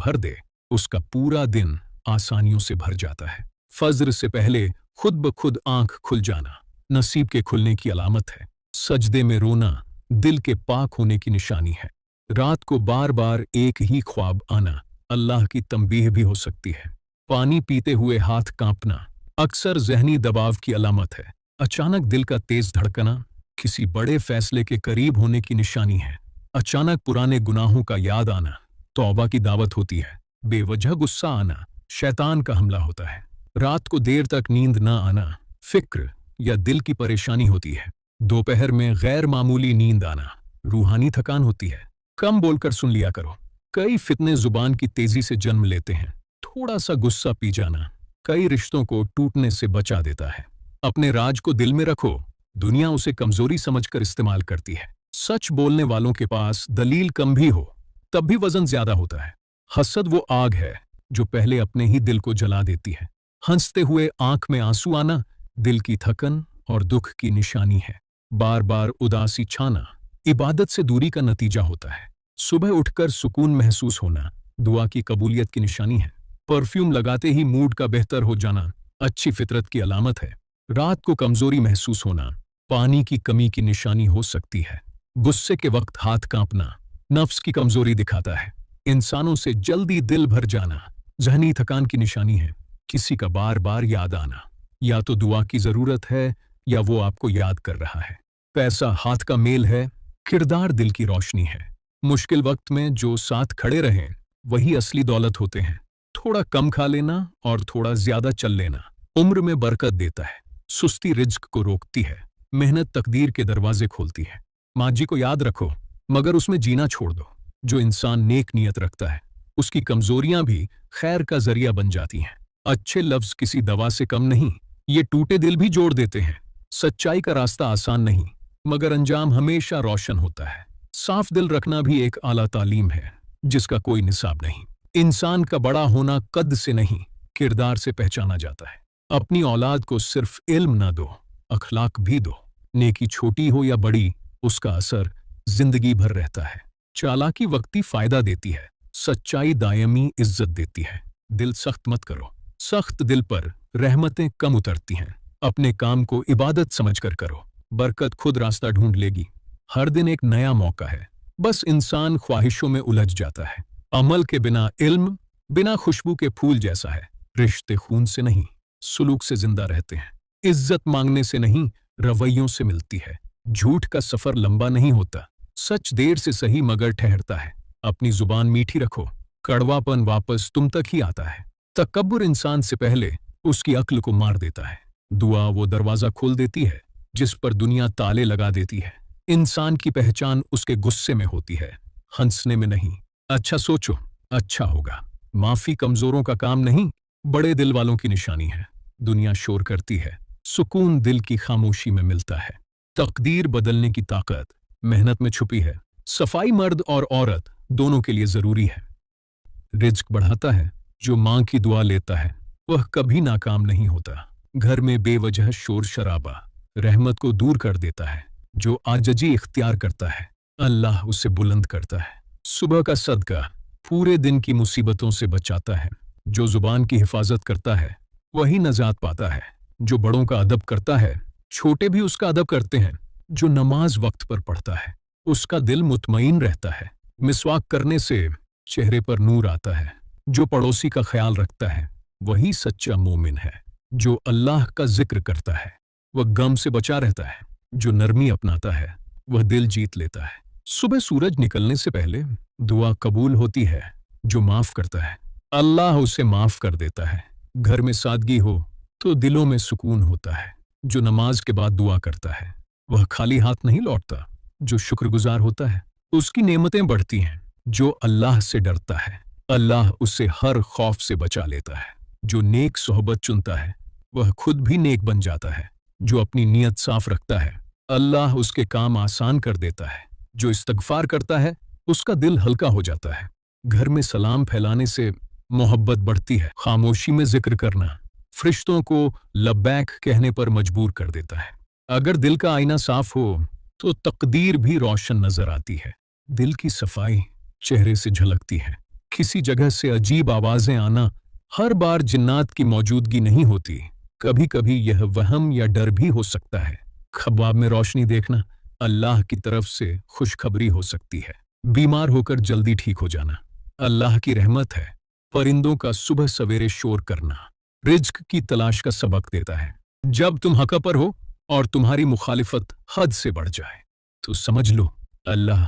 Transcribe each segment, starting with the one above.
भर दे, उसका पूरा दिन आसानियों से भर जाता है। फज्र से पहले खुद ब खुद आंख खुल जाना नसीब के खुलने की अलामत है। सजदे में रोना दिल के पाक होने की निशानी है। रात को बार बार एक ही ख्वाब आना अल्लाह की तंबीह भी हो सकती है। पानी पीते हुए हाथ कांपना अक्सर ज़हनी दबाव की अलामत है। अचानक दिल का तेज धड़कना किसी बड़े फैसले के करीब होने की निशानी है। अचानक पुराने गुनाहों का याद आना तौबा की दावत होती है। बेवजह गुस्सा आना शैतान का हमला होता है। रात को देर तक नींद न आना फिक्र या दिल की परेशानी होती है। दोपहर में गैर मामूली नींद आना रूहानी थकान होती है। कम बोलकर सुन लिया करो। कई फितने जुबान की तेजी से जन्म लेते हैं। थोड़ा सा गुस्सा पी जाना कई रिश्तों को टूटने से बचा देता है। अपने राज को दिल में रखो, दुनिया उसे कमजोरी समझकर इस्तेमाल करती है। सच बोलने वालों के पास दलील कम भी हो तब भी वजन ज्यादा होता है। हसद वो आग है जो पहले अपने ही दिल को जला देती है। हंसते हुए आंख में आंसू आना दिल की थकन और दुख की निशानी है। बार बार उदासी छाना इबादत से दूरी का नतीजा होता है। सुबह उठकर सुकून महसूस होना दुआ की कबूलियत की निशानी है। परफ्यूम लगाते ही मूड का बेहतर हो जाना अच्छी फितरत की अलामत है। रात को कमजोरी महसूस होना पानी की कमी की निशानी हो सकती है। गुस्से के वक्त हाथ कांपना नफ्स की कमजोरी दिखाता है। इंसानों से जल्दी दिल भर जाना ज़हनी थकान की निशानी है। किसी का बार बार याद आना या तो दुआ की जरूरत है या वो आपको याद कर रहा है। पैसा हाथ का मेल है, किरदार दिल की रोशनी है। मुश्किल वक्त में जो साथ खड़े रहें वही असली दौलत होते हैं। थोड़ा कम खा लेना और थोड़ा ज्यादा चल लेना उम्र में बरकत देता है। सुस्ती रिज्क को रोकती है, मेहनत तकदीर के दरवाजे खोलती है। माजी को याद रखो मगर उसमें जीना छोड़ दो। जो इंसान नेक नियत रखता है उसकी कमजोरियां भी खैर का जरिया बन जाती हैं। अच्छे लफ्ज किसी दवा से कम नहीं, ये टूटे दिल भी जोड़ देते हैं। सच्चाई का रास्ता आसान नहीं मगर अंजाम हमेशा रोशन होता है। साफ दिल रखना भी एक आला तालीम है जिसका कोई निसाब नहीं। इंसान का बड़ा होना कद से नहीं किरदार से पहचाना जाता है। अपनी औलाद को सिर्फ इल्म ना दो, अखलाक भी दो। नेकी छोटी हो या बड़ी उसका असर जिंदगी भर रहता है। चालाकी वक्ती फायदा देती है, सच्चाई दायमी इज्जत देती है। दिल सख्त मत करो, सख्त दिल पर रहमतें कम उतरती हैं। अपने काम को इबादत समझकर करो, बरकत खुद रास्ता ढूंढ लेगी। हर दिन एक नया मौका है, बस इंसान ख्वाहिशों में उलझ जाता है। अमल के बिना इल्म बिना खुशबू के फूल जैसा है। रिश्ते खून से नहीं सुलूक से जिंदा रहते हैं। इज्जत मांगने से नहीं रवैयों से मिलती है। झूठ का सफर लंबा नहीं होता, सच देर से सही मगर ठहरता है। अपनी जुबान मीठी रखो, कड़वापन वापस तुम तक ही आता है। तकब्बुर इंसान से पहले उसकी अक्ल को मार देता है। दुआ वो दरवाजा खोल देती है जिस पर दुनिया ताले लगा देती है। इंसान की पहचान उसके गुस्से में होती है, हंसने में नहीं। अच्छा सोचो, अच्छा होगा। माफी कमजोरों का काम नहीं, बड़े दिल वालों की निशानी है। दुनिया शोर करती है, सुकून दिल की खामोशी में मिलता है। तकदीर बदलने की ताकत मेहनत में छुपी है। सफाई मर्द और औरत दोनों के लिए जरूरी है। रिज्क बढ़ाता है जो मां की दुआ लेता है, वह कभी नाकाम नहीं होता। घर में बेवजह शोर शराबा रहमत को दूर कर देता है। जो आजजी इख्तियार करता है अल्लाह उसे बुलंद करता है। सुबह का सदका पूरे दिन की मुसीबतों से बचाता है। जो जुबान की हिफाजत करता है वही नजात पाता है। जो बड़ों का अदब करता है छोटे भी उसका अदब करते हैं। जो नमाज वक्त पर पढ़ता है उसका दिल मुतमईन रहता है। मिसवाक करने से चेहरे पर नूर आता है। जो पड़ोसी का ख्याल रखता है वही सच्चा मोमिन है। जो अल्लाह का जिक्र करता है वह गम से बचा रहता है। जो नरमी अपनाता है वह दिल जीत लेता है। सुबह सूरज निकलने से पहले दुआ कबूल होती है। जो माफ करता है अल्लाह उसे माफ कर देता है। घर में सादगी हो तो दिलों में सुकून होता है। जो नमाज के बाद दुआ करता है वह खाली हाथ नहीं लौटता। जो शुक्रगुजार होता है उसकी नेमतें बढ़ती हैं। जो अल्लाह से डरता है अल्लाह उसे हर खौफ से बचा लेता है। जो नेक सोहबत चुनता है वह खुद भी नेक बन जाता है। जो अपनी नीयत साफ रखता है अल्लाह उसके काम आसान कर देता है। जो इस्तगफार करता है उसका दिल हल्का हो जाता है। घर में सलाम फैलाने से मोहब्बत बढ़ती है। खामोशी में जिक्र करना फरिश्तों को लब्बैक कहने पर मजबूर कर देता है। अगर दिल का आईना साफ हो तो तकदीर भी रोशन नजर आती है। दिल की सफाई चेहरे से झलकती है। किसी जगह से अजीब आवाजें आना हर बार जिन्नात की मौजूदगी नहीं होती। कभी कभी यह वहम या डर भी हो सकता है। ख्वाब में रोशनी देखना अल्लाह की तरफ से खुशखबरी हो सकती है। बीमार होकर जल्दी ठीक हो जाना अल्लाह की रहमत है। परिंदों का सुबह सवेरे शोर करना रिज्क की तलाश का सबक देता है। जब तुम हक पर हो और तुम्हारी मुखालिफत हद से बढ़ जाए तो समझ लो अल्लाह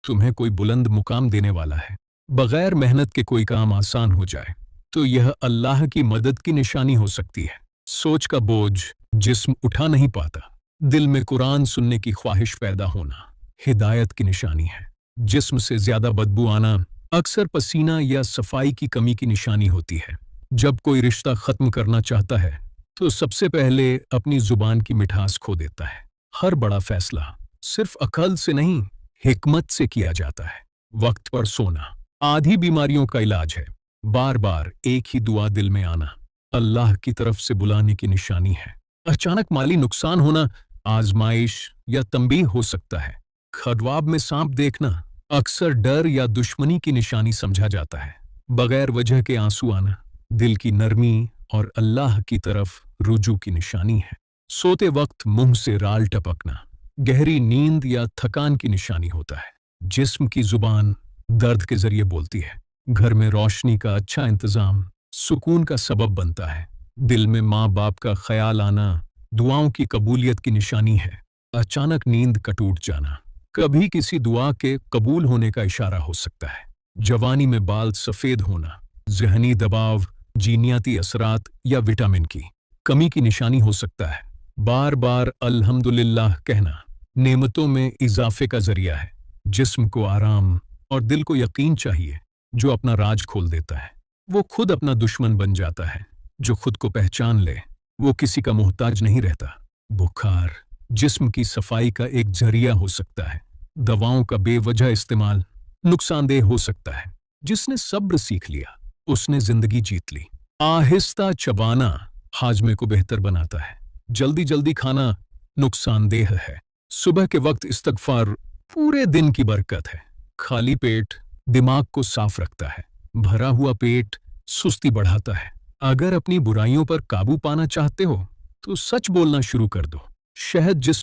तुम्हें कोई बुलंद मुकाम देने वाला है। बगैर मेहनत के कोई काम आसान हो जाए तो यह अल्लाह की मदद की निशानी हो सकती है। सोच का बोझ जिस्म उठा नहीं पाता, दिल में कुरान सुनने की ख्वाहिश पैदा होना हिदायत की निशानी है। जिस्म से ज्यादा बदबू आना अक्सर पसीना या सफाई की कमी की निशानी होती है। जब कोई रिश्ता खत्म करना चाहता है तो सबसे पहले अपनी जुबान की मिठास खो देता है। हर बड़ा फैसला सिर्फ अकल से नहीं हिकमत से किया जाता है। वक्त पर सोना आधी बीमारियों का इलाज है। बार बार एक ही दुआ दिल में आना अल्लाह की तरफ से बुलाने की निशानी है। अचानक माली नुकसान होना आजमाइश या तंबीह हो सकता है। ख्वाब में सांप देखना अक्सर डर या दुश्मनी की निशानी समझा जाता है। बगैर वजह के आंसू आना दिल की नरमी और अल्लाह की तरफ रुजू की निशानी है। सोते वक्त मुंह से राल टपकना गहरी नींद या थकान की निशानी होता है। जिस्म की जुबान दर्द के जरिए बोलती है। घर में रोशनी का अच्छा इंतजाम सुकून का सबब बनता है। दिल में माँ बाप का ख्याल आना दुआओं की कबूलियत की निशानी है। अचानक नींद का टूट जाना कभी किसी दुआ के कबूल होने का इशारा हो सकता है। जवानी में बाल सफेद होना ज़हनी दबाव, जीनियाती असरात या विटामिन की कमी की निशानी हो सकता है। बार बार अल्हम्दुलिल्लाह कहना नेमतों में इजाफे का जरिया है। जिस्म को आराम और दिल को यकीन चाहिए। जो अपना राज खोल देता है वो खुद अपना दुश्मन बन जाता है। जो खुद को पहचान ले वो किसी का मोहताज नहीं रहता। बुखार जिस्म की सफाई का एक जरिया हो सकता है। दवाओं का बेवजह इस्तेमाल नुकसानदेह हो सकता है। जिसने सब्र सीख लिया उसने जिंदगी जीत ली। आहिस्ता चबाना हाजमे को बेहतर बनाता है। जल्दी जल्दी खाना नुकसानदेह है। सुबह के वक्त इस्तगफार पूरे दिन की बरकत है। खाली पेट दिमाग को साफ रखता है। भरा हुआ पेट सुस्ती बढ़ाता है। अगर अपनी बुराइयों पर काबू पाना चाहते हो तो सच बोलना शुरू कर दो। शहद जिस